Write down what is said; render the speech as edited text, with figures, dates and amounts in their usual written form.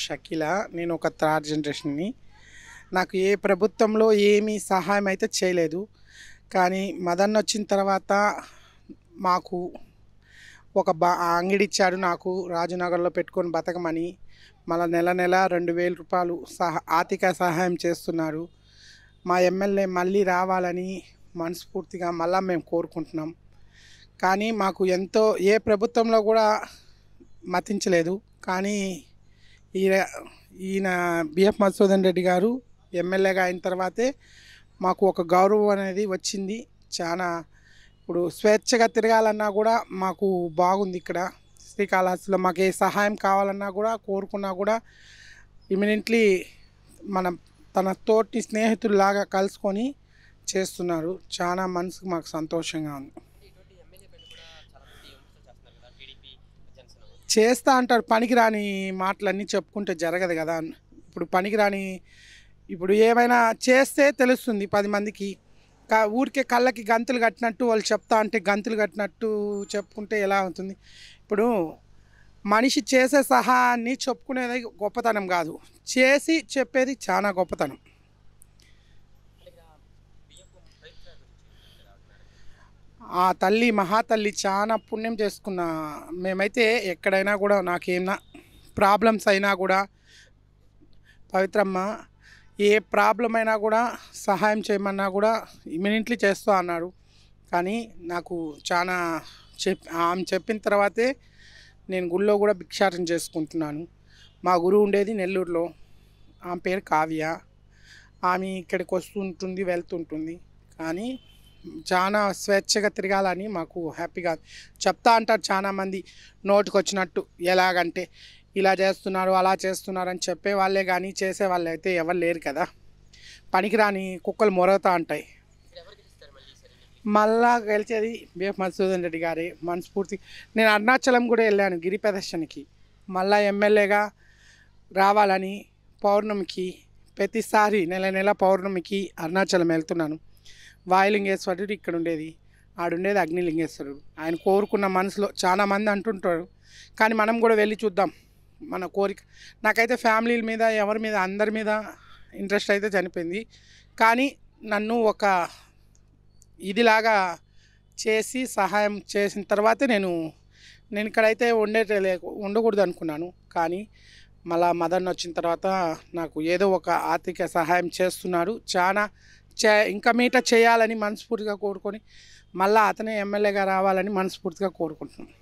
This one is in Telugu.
షకీల. నేను ఒక థర్డ్ జనరేషన్‌ని. నాకు ఏ ప్రభుత్వంలో ఏమీ సహాయం అయితే చేయలేదు. కానీ మదన్నొచ్చిన తర్వాత మాకు ఒక అంగడి ఇచ్చాడు నాకు రాజునగర్‌లో పెట్టుకొని బతకమని. మళ్ళా నెల నెల రూ. 2000 ఆర్థిక సహాయం చేస్తున్నారు. మా ఎమ్మెల్యే మళ్ళీ రావాలని మనస్ఫూర్తిగా మళ్ళా మేము కోరుకుంటున్నాం. కానీ మాకు ఎంతో ఏ ప్రభుత్వంలో కూడా మతించలేదు. కానీ ఈయన బిఎఫ్ మధుసూదన్ రెడ్డి గారు ఎమ్మెల్యేగా అయిన తర్వాతే మాకు ఒక గౌరవం అనేది వచ్చింది. చాలా ఇప్పుడు స్వేచ్ఛగా తిరగాలన్నా కూడా మాకు బాగుంది. ఇక్కడ శ్రీకాళహస్తిలో మాకు ఏ సహాయం కావాలన్నా కూడా కోరుకున్నా కూడా ఇమీడియట్లీ తన తోటి స్నేహితుల్లాగా కలుసుకొని చేస్తున్నారు. చాలా మనసుకు మాకు సంతోషంగా ఉంది. చేస్తా అంటారు, పనికిరాని మాటలన్నీ చెప్పుకుంటే జరగదు కదా. ఇప్పుడు ఏమైనా చేస్తే తెలుస్తుంది 10 మందికి. ఊరికే కళ్ళకి గంతులు కట్టినట్టు వాళ్ళు చెప్తా అంటే గంతులు కట్టినట్టు చెప్పుకుంటే ఎలా అవుతుంది? ఇప్పుడు మనిషి చేసే సహాయాన్ని చెప్పుకునేది గొప్పతనం కాదు, చేసి చెప్పేది చాలా గొప్పతనం. ఆ తల్లి మహాతల్లి చాలా పుణ్యం చేసుకున్న. మేమైతే ఎక్కడైనా కూడా నాకేమైనా ప్రాబ్లమ్స్ అయినా కూడా పవిత్రమ్మ ఏ ప్రాబ్లం అయినా కూడా సహాయం చేయమన్నా కూడా ఇమీడియట్లీ చేస్తా అన్నారు. కానీ నాకు చాలా ఆమె చెప్పిన తర్వాతే నేను గుళ్ళో కూడా భిక్షాటన చేసుకుంటున్నాను. మా గురువు ఉండేది నెల్లూరులో. ఆమె పేరు కావ్య. ఆమె ఇక్కడికి వస్తుంటుంది వెళ్తుంటుంది. కానీ చాలా స్వేచ్ఛగా తిరగాలని మాకు హ్యాపీగా చెప్తా అంటారు చాలామంది నోటికి వచ్చినట్టు. ఎలాగంటే ఇలా చేస్తున్నారు అలా చేస్తున్నారు అని చెప్పేవాళ్ళే కానీ చేసేవాళ్ళు అయితే ఎవరు లేరు కదా. పనికిరాని కుక్కలు మొరగతా ఉంటాయి. మళ్ళా గెలిచేది బిఎఫ్ మధుసూదన్ రెడ్డి గారే మనస్ఫూర్తి. నేను అరుణాచలం కూడా వెళ్ళాను గిరి ప్రదర్శనకి. మళ్ళా ఎమ్మెల్యేగా రావాలని పౌర్ణమికి ప్రతిసారి నెల పౌర్ణమికి అరుణాచలం వెళ్తున్నాను. వాయులింగేశ్వరుడు ఇక్కడ ఉండేది, ఆడుండేది అగ్నిలింగేశ్వరుడు. ఆయన కోరుకున్న మనసులో చాలామంది అంటుంటారు. కానీ మనం కూడా వెళ్ళి చూద్దాం మన కోరిక. నాకైతే ఫ్యామిలీల మీద ఎవరి మీద అందరి మీద ఇంట్రెస్ట్ అయితే చనిపోయింది. కానీ నన్ను ఒక ఇదిలాగా చేసి సహాయం చేసిన తర్వాతే నేను ఇక్కడైతే ఉండకూడదు అనుకున్నాను. కానీ మళ్ళా మదన్ వచ్చిన తర్వాత నాకు ఏదో ఒక ఆర్థిక సహాయం చేస్తున్నారు. చాలా ఇంకా మీట చేయాలని మనస్ఫూర్తిగా కోరుకొని మళ్ళీ అతనే ఎమ్మెల్యేగా రావాలని మనస్ఫూర్తిగా కోరుకుంటున్నాను.